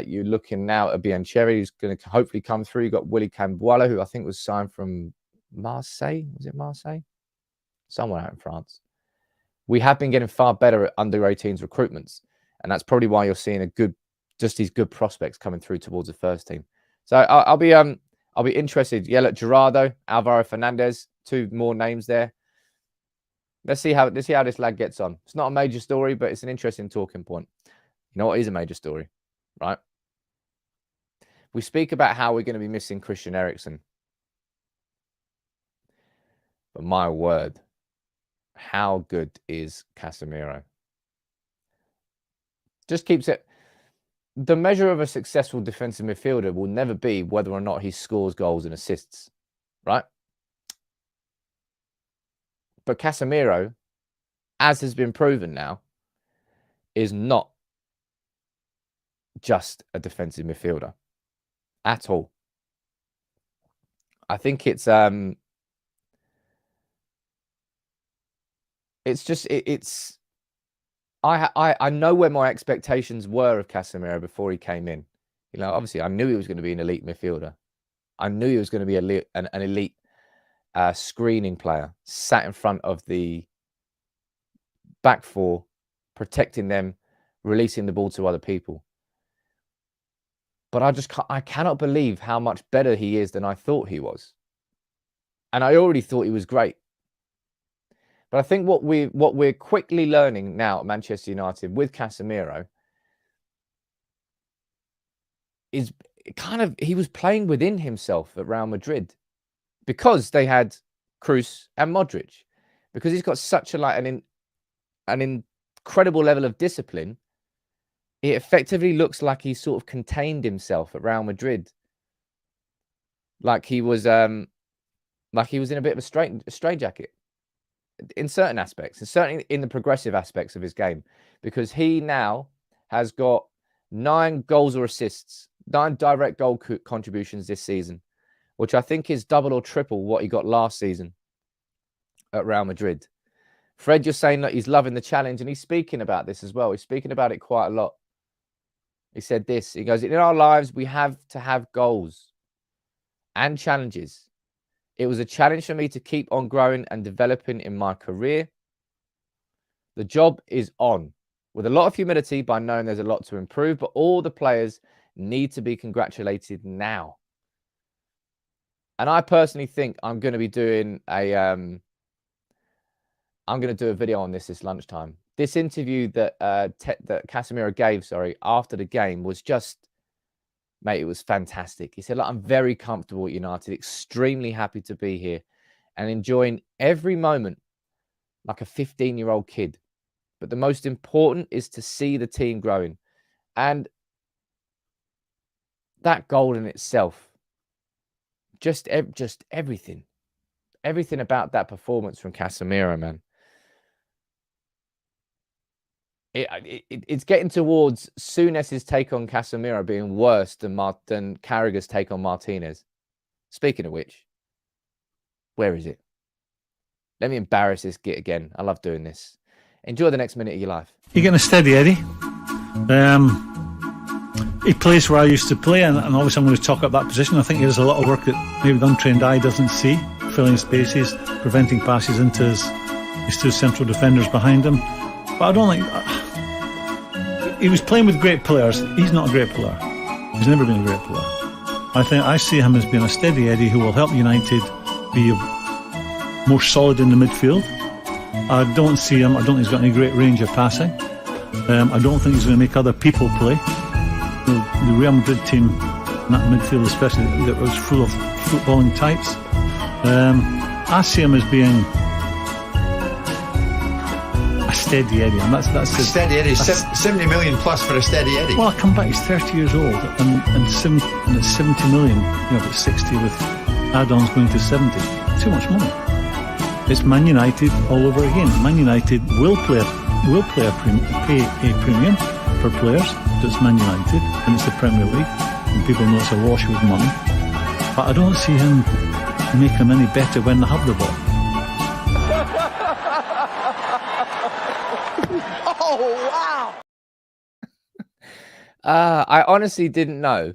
You're looking now at Bianchetti, who's going to hopefully come through. You've got Willy Camboila, who I think was signed from Marseille. Was it Marseille? Somewhere out in France. We have been getting far better at under-18s recruitments. And that's probably why you're seeing these good prospects coming through towards the first team. So I'll be interested. Yeah, look, Gerardo, Alvaro Fernandez, 2 more names there. Let's see how this lad gets on. It's not a major story, but it's an interesting talking point. You know what is a major story, right? We speak about how we're going to be missing Christian Eriksen. But my word, how good is Casemiro? Just keeps it. The measure of a successful defensive midfielder will never be whether or not he scores goals and assists, right? But Casemiro, as has been proven now, is not just a defensive midfielder at all. I think it's just I know where my expectations were of Casemiro before he came in. You know, obviously I knew he was going to be an elite midfielder. I knew he was going to be an elite screening player, sat in front of the back four, protecting them, releasing the ball to other people. But I cannot believe how much better he is than I thought he was. And I already thought he was great. But I think what we're quickly learning now at Manchester United with Casemiro is he was playing within himself at Real Madrid because they had Kroos and Modric, because he's got such an incredible level of discipline. It effectively looks like he sort of contained himself at Real Madrid, like he was in a bit of a straitjacket in certain aspects, and certainly in the progressive aspects of his game, because he now has got 9 goals or assists, 9 direct goal contributions this season, which I think is double or triple what he got last season at Real Madrid. Fred, you're saying that he's loving the challenge, and he's speaking about this as well. He's speaking about it quite a lot. He said this. He goes, in our lives, we have to have goals and challenges. It was a challenge for me to keep on growing and developing in my career. The job is on, with a lot of humility by knowing there's a lot to improve, but all the players need to be congratulated now. And I personally think I'm going to be doing I'm going to do a video on this lunchtime. This interview that that Casemiro gave, after the game was just, mate, it was fantastic. He said, "Look, I'm very comfortable at United, extremely happy to be here and enjoying every moment like a 15-year-old kid. But the most important is to see the team growing." And that goal in itself, just everything about that performance from Casemiro, man. It's getting towards Souness's take on Casemiro being worse than Carragher's take on Martinez. Speaking of which, where is it? Let me embarrass this git again. I love doing this. Enjoy the next minute of your life. You're getting a steady Eddie. He plays where I used to play, and obviously I'm going to talk up that position. I think there's a lot of work that maybe the untrained eye doesn't see, filling spaces, preventing passes into his 2 central defenders behind him. But I don't think he was playing with great players. He's not a great player. He's never been a great player. I see him as being a steady Eddie who will help United be more solid in the midfield. I don't think he's got any great range of passing. I don't think he's going to make other people play. The Real Madrid team, that midfield especially, that was full of footballing types. I see him as being a steady Eddie, and that's a steady Eddie. 70 million plus for a steady Eddie. Well, I come back. He's 30 years old, and it's 70 million. You know, it's 60 with add-ons going to 70. Too much money. It's Man United all over again. Man United will pay a premium for players. It's Man United, and it's the Premier League, and people know it's a wash with money. But I don't see him making them any better when they have the ball. Oh, wow. I honestly didn't know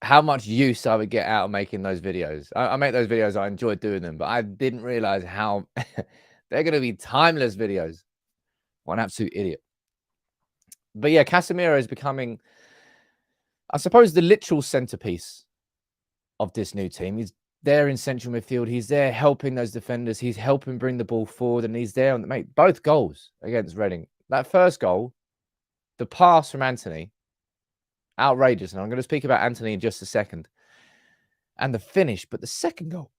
how much use I would get out of making those videos. I make those videos, I enjoy doing them, but I didn't realize how they're going to be timeless videos. What an absolute idiot. But yeah, Casemiro is becoming, I suppose the literal centerpiece of this new team is there in central midfield. He's there helping those defenders. He's helping bring the ball forward, and he's there on mate. Both goals against Reading. That first goal, the pass from Antony, outrageous. And I'm going to speak about Antony in just a second. And the finish, but the second goal,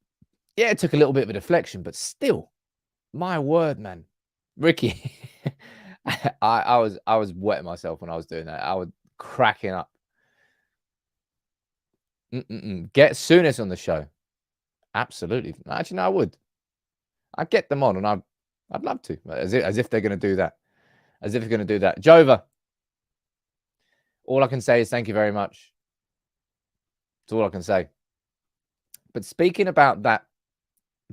yeah, it took a little bit of a deflection, but still, my word, man, Ricky, I was wetting myself when I was doing that. I was cracking up. Get Souness on the show. Absolutely. Actually, no, I would. I'd get them on, and I'd love to, as if they're going to do that. As if they're going to do that. Jova, all I can say is thank you very much. That's all I can say. But speaking about that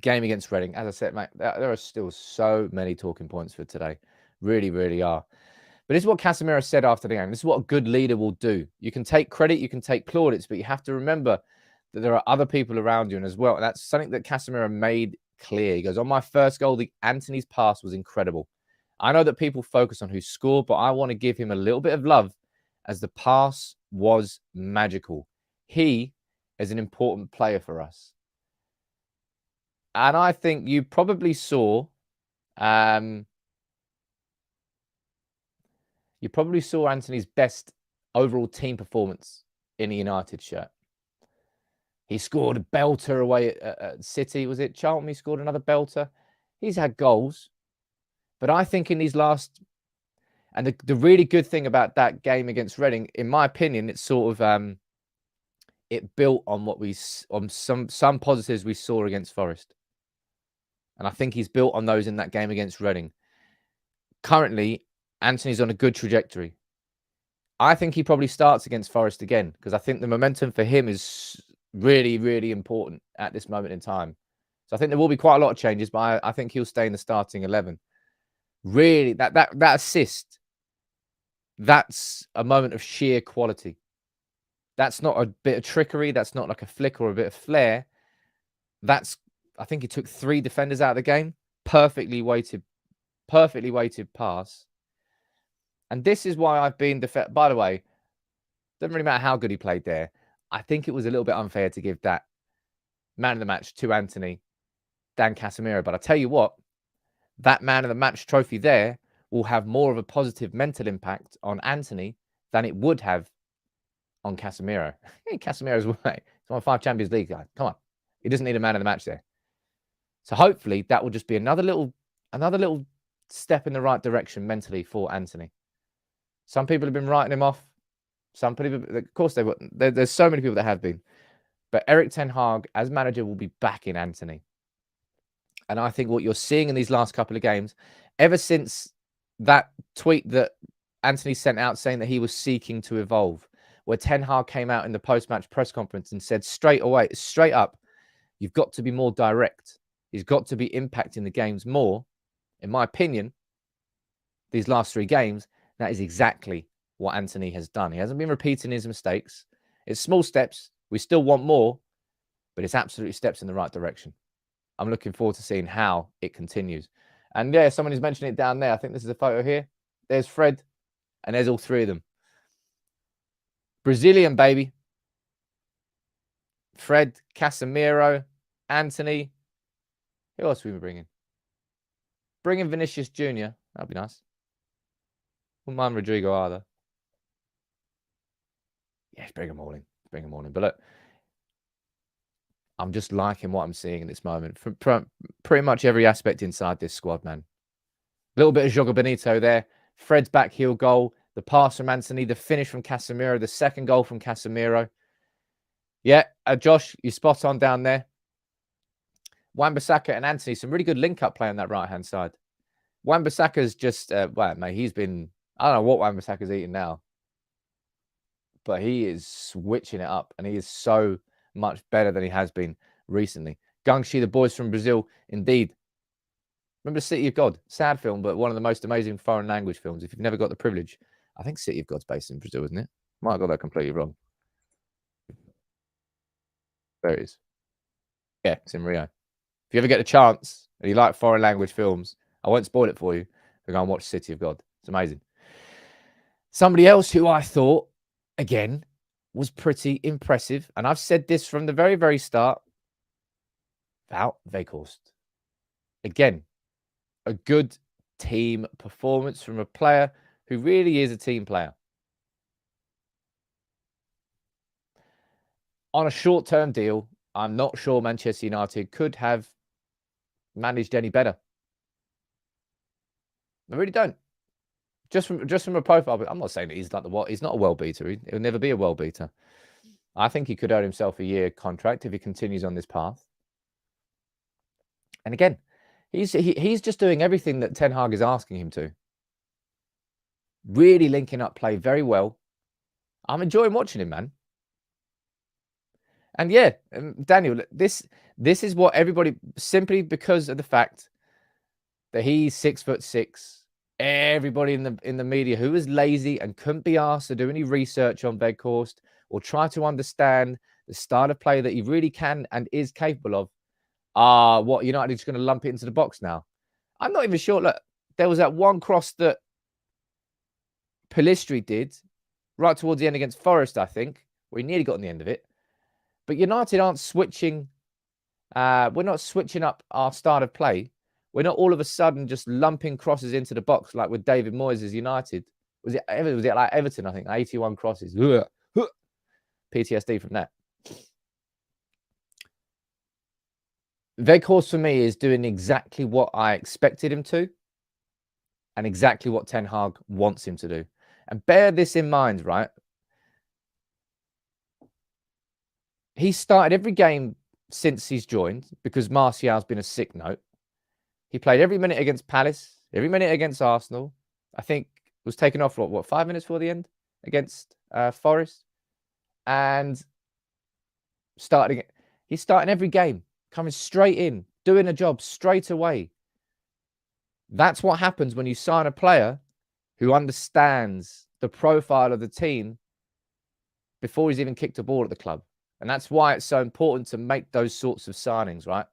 game against Reading, as I said, mate, there are still so many talking points for today. Really, really are. But this is what Casemiro said after the game. This is what a good leader will do. You can take credit, you can take plaudits, but you have to remember that there are other people around you and as well. And that's something that Casemiro made clear. He goes, on my first goal, Antony's pass was incredible. I know that people focus on who scored, but I want to give him a little bit of love as the pass was magical. He is an important player for us. And I think you probably saw Antony's best overall team performance in a United shirt. He scored a belter away at City. Was it Charlton? He scored another belter. He's had goals. But I think in these last... And the really good thing about that game against Reading, in my opinion, it's sort of... it built on some positives we saw against Forest. And I think he's built on those in that game against Reading. Currently, Antony's on a good trajectory. I think he probably starts against Forest again because I think the momentum for him is really, really important at this moment in time. So I think there will be quite a lot of changes, but I think he'll stay in the starting 11. Really, that assist, that's a moment of sheer quality. That's not a bit of trickery. That's not like a flick or a bit of flair. I think he took 3 defenders out of the game. Perfectly weighted pass. And this is why I've been... By the way, doesn't really matter how good he played there. I think it was a little bit unfair to give that man of the match to Antony than Casemiro. But I tell you what, that man of the match trophy there will have more of a positive mental impact on Antony than it would have on Casemiro. Hey, Casemiro's way. He's won 5 Champions League guys. Come on. He doesn't need a man of the match there. So hopefully that will just be another little step in the right direction mentally for Antony. Some people have been writing him off. Some people, of course, they were. There's so many people that have been. But Erik Ten Hag, as manager, will be backing Antony. And I think what you're seeing in these last couple of games, ever since that tweet that Antony sent out saying that he was seeking to evolve, where Ten Hag came out in the post-match press conference and said straight up, you've got to be more direct. He's got to be impacting the games more. In my opinion, these last 3 games, that is exactly what Antony has done. He hasn't been repeating his mistakes. It's small steps. We still want more, but it's absolutely steps in the right direction. I'm looking forward to seeing how it continues. And yeah, someone is mentioning it down there. I think this is a photo here. There's Fred, and there's all 3 of them. Brazilian, baby. Fred, Casemiro, Antony. Who else are we bringing? Bringing Vinicius Jr. That'd be nice. Wouldn't mind Rodrigo either. Yeah, bring them all in. Bring them all in. But look, I'm just liking what I'm seeing in this moment. From pretty much every aspect inside this squad, man. A little bit of Jogo Bonito there. Fred's back heel goal. The pass from Antony. The finish from Casemiro. The second goal from Casemiro. Yeah, Josh, you're spot on down there. Wan-Bissaka and Antony, some really good link-up play on that right-hand side. Wan-Bissaka's just, well, mate, he's been... I don't know what Wan-Bissaka's eating now. But he is switching it up. And he is so much better than he has been recently. Gangshi, the boys from Brazil, indeed. Remember City of God? Sad film, but one of the most amazing foreign language films. If you've never got the privilege. I think City of God's based in Brazil, isn't it? Might have got that completely wrong. There it is. Yeah, it's in Rio. If you ever get a chance and you like foreign language films, I won't spoil it for you. Go and watch City of God. It's amazing. Somebody else who I thought, again, was pretty impressive. And I've said this from the very, very start about Weghorst. Again, a good team performance from a player who really is a team player. On a short-term deal, I'm not sure Manchester United could have managed any better. I really don't. Just from a profile, but I'm not saying that he's like he's not a world beater. He'll never be a world beater. I think he could earn himself a year contract if he continues on this path. And again, he's just doing everything that Ten Hag is asking him to. Really linking up play very well. I'm enjoying watching him, man. And yeah, Daniel, this is what everybody, simply because of the fact that he's 6'6". Everybody in the media who is lazy and couldn't be asked to do any research on Weghorst or try to understand the style of play that he really can and is capable of, what United is going to lump it into the box now. I'm not even sure. Look, there was that one cross that Pellistri did right towards the end against Forest, I think, where he nearly got on the end of it. But United aren't switching. We're not switching up our style of play. We're not all of a sudden just lumping crosses into the box like with David Moyes' United. Was it like Everton, I think? 81 crosses. PTSD from that. Weghorst for me is doing exactly what I expected him to and exactly what Ten Hag wants him to do. And bear this in mind, right? He started every game since he's joined because Martial's been a sick note. He played every minute against Palace, every minute against Arsenal. I think was taken off, what 5 minutes before the end against Forest. And he's starting every game, coming straight in, doing a job straight away. That's what happens when you sign a player who understands the profile of the team before he's even kicked a ball at the club. And that's why it's so important to make those sorts of signings, right?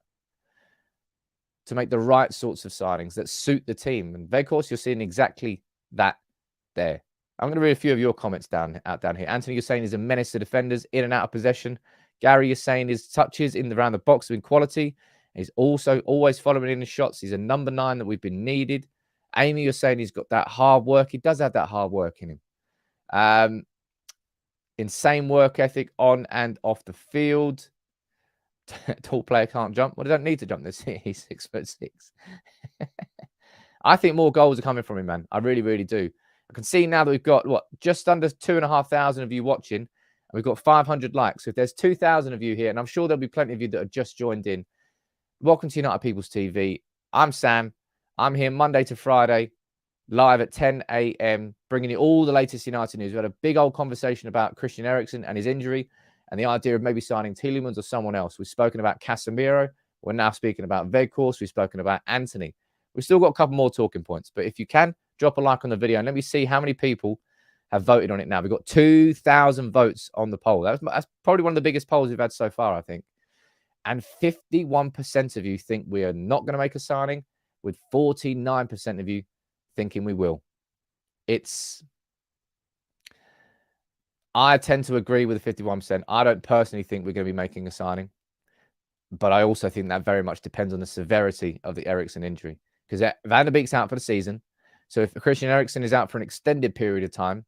To make the right sorts of signings that suit the team. And Weghorst, you're seeing exactly that there. I'm going to read a few of your comments down here. Anthony, you're saying he's a menace to defenders, in and out of possession. Gary, you're saying his touches in around the box have been quality. He's also always following in the shots. He's a number 9 that we've been needed. Amy, you're saying he's got that hard work. He does have that hard work in him. Insane work ethic on and off the field. Tall player can't jump. Well, they don't need to jump this year. He's 6'6". I think more goals are coming from him, man. I really, really do. I can see now that we've got, just under 2,500 of you watching. And we've got 500 likes. So if there's 2,000 of you here, and I'm sure there'll be plenty of you that have just joined in, welcome to United People's TV. I'm Sam. I'm here Monday to Friday, live at 10 a.m., bringing you all the latest United news. We had a big old conversation about Christian Eriksen and his injury and the idea of maybe signing Tielemans or someone else. We've spoken about Casemiro. We're now speaking about Weghorst. We've spoken about Antony. We've still got a couple more talking points. But if you can, drop a like on the video and let me see how many people have voted on it now. We've got 2,000 votes on the poll. That's probably one of the biggest polls we've had so far, I think. And 51% of you think we are not going to make a signing, with 49% of you thinking we will. I tend to agree with the 51%. I don't personally think we're going to be making a signing. But I also think that very much depends on the severity of the Eriksen injury. Because Van der Beek's out for the season. So if Christian Eriksen is out for an extended period of time,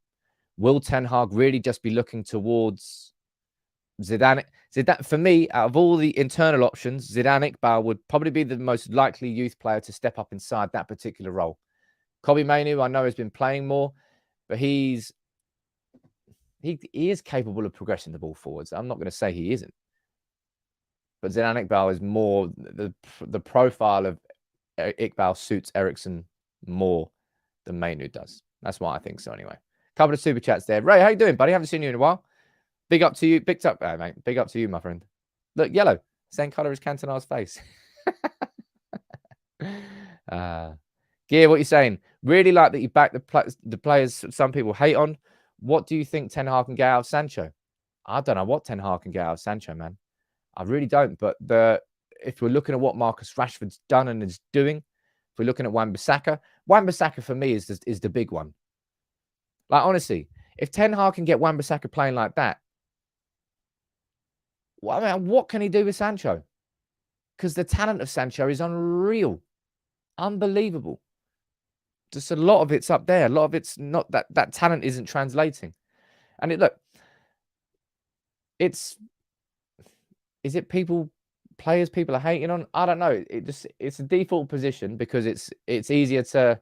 will Ten Hag really just be looking towards Zidane? For me, out of all the internal options, Zidane Iqbal would probably be the most likely youth player to step up inside that particular role. Kobbie Mainoo, I know, has been playing more, but he is capable of progressing the ball forwards. I'm not going to say he isn't. But Zidane Iqbal is more, the profile of Iqbal suits Eriksen more than Mainoo does. That's why I think so anyway. Couple of super chats there. Ray, how you doing, buddy? Haven't seen you in a while. Big up to you. Mate. Big up to you, my friend. Look, yellow. Same colour as Cantona's face. Gear, what you saying? Really like that you back the players some people hate on. What do you think Ten Hag can get out of Sancho? I don't know what Ten Hag can get out of Sancho, man. I really don't. But if we're looking at what Marcus Rashford's done and is doing, if we're looking at Wan-Bissaka for me is the big one. Like, honestly, if Ten Hag can get Wan-Bissaka playing like that, Well, I mean, what can he do with Sancho? Because the talent of Sancho is unreal, unbelievable. Just a lot of it's up there. A lot of it's not, that talent isn't translating. And look, is it players people are hating on? I don't know. It's a default position because it's easier to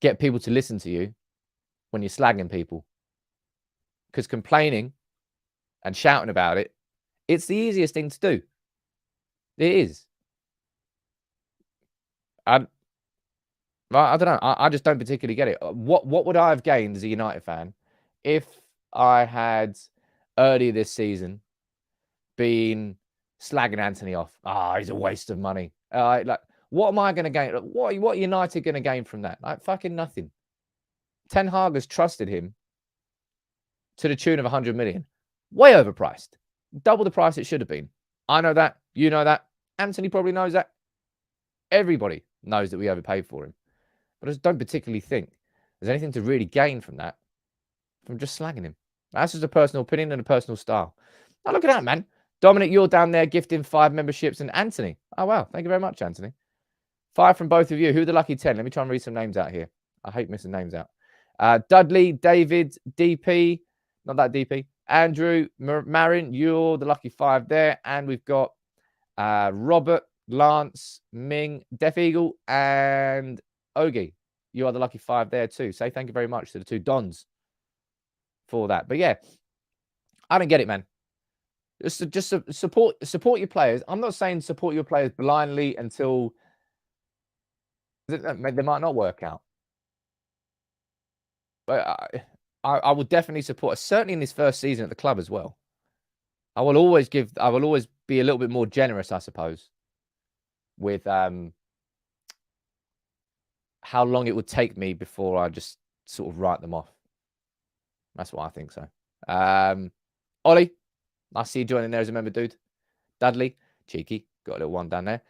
get people to listen to you when you're slagging people. Because complaining and shouting about it, it's the easiest thing to do. It is. I don't know. I just don't particularly get it. What would I have gained as a United fan if I had earlier this season been slagging Antony off? He's a waste of money. Like, what am I going to gain? What United going to gain from that? Like, fucking nothing. Ten Hag has trusted him to the tune of 100 million. Way overpriced. Double the price it should have been. I know that. You know that. Antony probably knows that. Everybody knows that we overpaid for him. But I just don't particularly think there's anything to really gain from that, from just slagging him. That's just a personal opinion and a personal style. Now look at that, man. Dominic, you're down there gifting 5 memberships, and Antony. Oh, wow. Thank you very much, Antony. 5 from both of you. Who are the lucky 10? Let me try and read some names out here. I hate missing names out. Dudley, David, DP. Not that DP. Andrew, Marin, you're the lucky 5 there. And we've got Robert, Lance, Ming, Deaf Eagle, and Ogie. You are the lucky 5 there too. Say thank you very much to the 2 Dons for that. But yeah, I don't get it, man. Just support your players. I'm not saying support your players blindly until they might not work out. But I will definitely support, certainly in his first season at the club as well. I will always be a little bit more generous, I suppose, with how long it would take me before I just sort of write them off. That's what I think so. Ollie, I see you joining there as a member, dude. Dudley, cheeky, got a little one down there.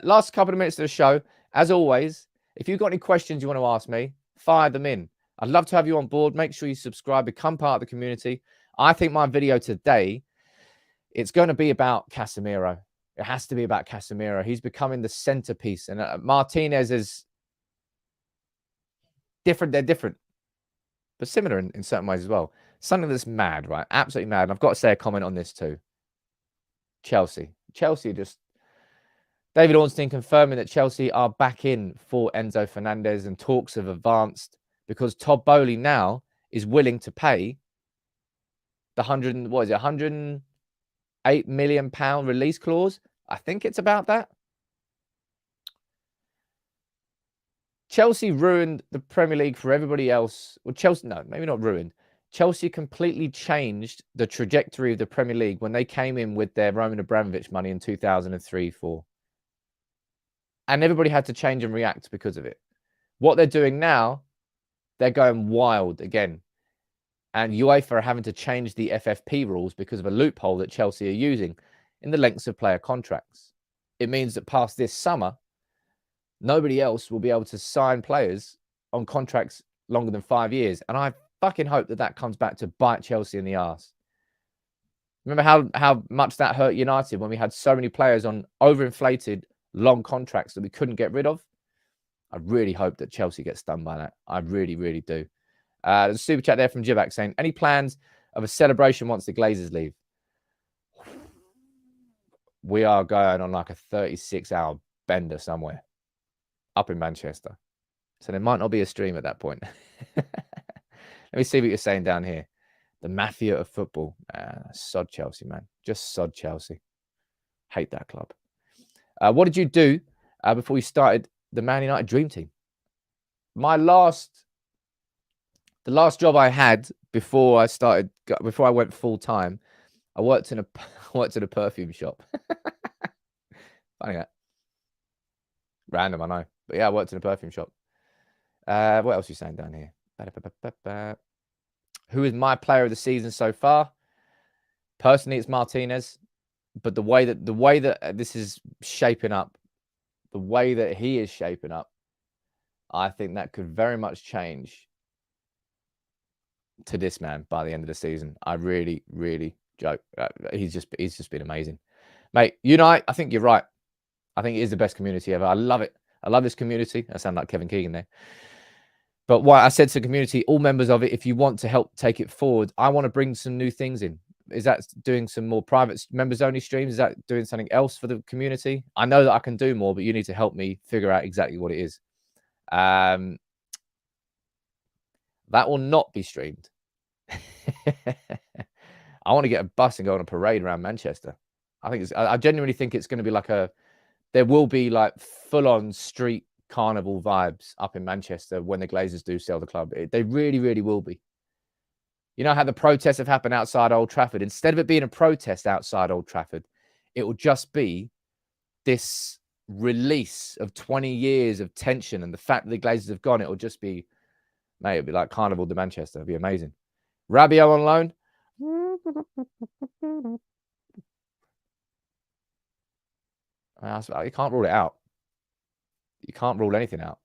Last couple of minutes of the show. As always, if you've got any questions you want to ask me, fire them in. I'd love to have you on board. Make sure you subscribe, become part of the community. I think my video today, it's going to be about Casemiro. It has to be about Casemiro. He's becoming the centerpiece. And Martinez is different. They're different, but similar in certain ways as well. Something that's mad, right? Absolutely mad. And I've got to say a comment on this too. Chelsea just... David Ornstein confirming that Chelsea are back in for Enzo Fernandez, and talks have advanced because Todd Boehly now is willing to pay the 108 million pound release clause. I think it's about that. Chelsea ruined the Premier League for everybody else. Well, Chelsea, no, maybe not ruined. Chelsea completely changed the trajectory of the Premier League when they came in with their Roman Abramovich money in 2003-04. And everybody had to change and react because of it. What they're doing now, they're going wild again. And UEFA are having to change the FFP rules because of a loophole that Chelsea are using in the lengths of player contracts. It means that past this summer, nobody else will be able to sign players on contracts longer than 5 years. And I fucking hope that that comes back to bite Chelsea in the arse. Remember how much that hurt United when we had so many players on overinflated long contracts that we couldn't get rid of? I really hope that Chelsea gets stung by that. I really, really do. There's a super chat there from Jibak saying, any plans of a celebration once the Glazers leave? We are going on like a 36-hour bender somewhere up in Manchester. So there might not be a stream at that point. Let me see what you're saying down here. The mafia of football. Sod Chelsea, man. Just sod Chelsea. Hate that club. What did you do before you started the Man United Dream Team? The last job I had before I went full time, I worked in a perfume shop. Funny that. Random, I know. But yeah, I worked in a perfume shop. What else are you saying down here? Who is my player of the season so far? Personally, it's Martinez. But the way that this is shaping up, the way that he is shaping up, I think that could very much change to this man by the end of the season. I really, really, Joke. He's just been amazing, mate. Unite. I think you're right. I think it is the best community ever. I love it. I love this community. I sound like Kevin Keegan there. But what I said to the community, all members of it, if you want to help take it forward, I want to bring some new things in. Is that doing some more private members only streams? Is that doing something else for the community? I know that I can do more, but you need to help me figure out exactly what it is. That will not be streamed. I want to get a bus and go on a parade around Manchester. I genuinely think it's going to be like there will be like full-on street carnival vibes up in Manchester when the Glazers do sell the club. They really, really will be. You know how the protests have happened outside Old Trafford? Instead of it being a protest outside Old Trafford, it will just be this release of 20 years of tension. And the fact that the Glazers have gone, it will just be, mate, it'll be like Carnival de Manchester. It'll be amazing. Rabiot on loan. You can't rule it out. You can't rule anything out.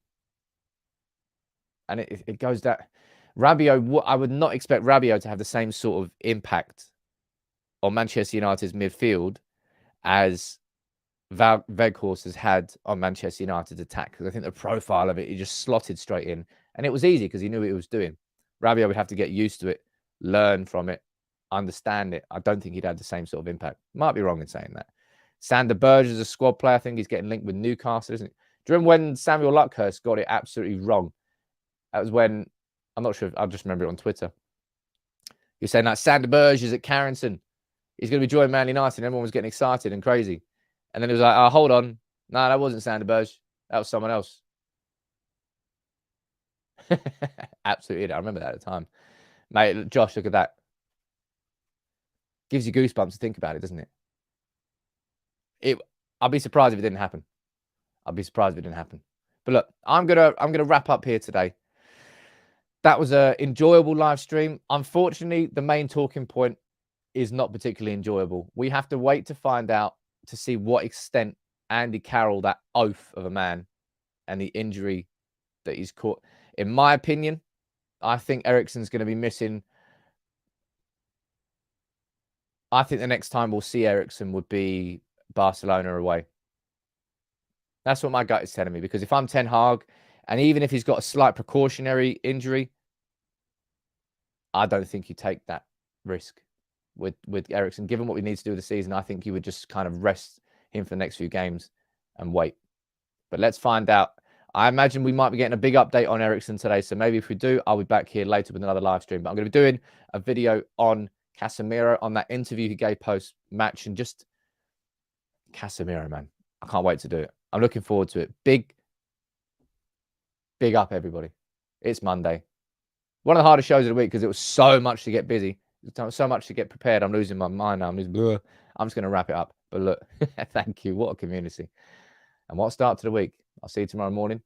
And it goes that Rabiot, I would not expect Rabiot to have the same sort of impact on Manchester United's midfield as Weghorst has had on Manchester United's attack. Because I think the profile of it, he just slotted straight in. And it was easy because he knew what he was doing. Rabiot would have to get used to it, learn from it, understand it. I don't think he'd have the same sort of impact. Might be wrong in saying that. Sander Berge is a squad player. I think he's getting linked with Newcastle, isn't it? Do you remember when Samuel Luckhurst got it absolutely wrong? That was when, I'm not sure, I'll just remember it on Twitter. You're saying that Sander Berge is at Carrington. He's going to be joining Man United. And everyone was getting excited and crazy. And then it was like, oh, hold on. No, that wasn't Sander Berge. That was someone else. Absolutely. I remember that at the time. Mate, Josh, look at that. Gives you goosebumps to think about it, doesn't it? I'd be surprised if it didn't happen. I'd be surprised if it didn't happen. But look, I'm gonna wrap up here today. That was an enjoyable live stream. Unfortunately, the main talking point is not particularly enjoyable. We have to wait to find out to see what extent Andy Carroll, that oaf of a man, and the injury that he's caught. In my opinion, I think Eriksen's going to be missing. I think the next time we'll see Eriksen would be Barcelona away. That's what my gut is telling me. Because if I'm Ten Hag, and even if he's got a slight precautionary injury, I don't think you take that risk with Eriksen. Given what we need to do with the season, I think you would just kind of rest him for the next few games and wait. But let's find out. I imagine we might be getting a big update on Eriksen today. So maybe if we do, I'll be back here later with another live stream. But I'm going to be doing a video on Casemiro, on that interview he gave post-match. And just Casemiro, man. I can't wait to do it. I'm looking forward to it. Big up, everybody. It's Monday. One of the hardest shows of the week because it was so much to get busy. So much to get prepared. I'm losing my mind now. I'm just going to wrap it up. But look, thank you. What a community. And what a start to the week. I'll see you tomorrow morning.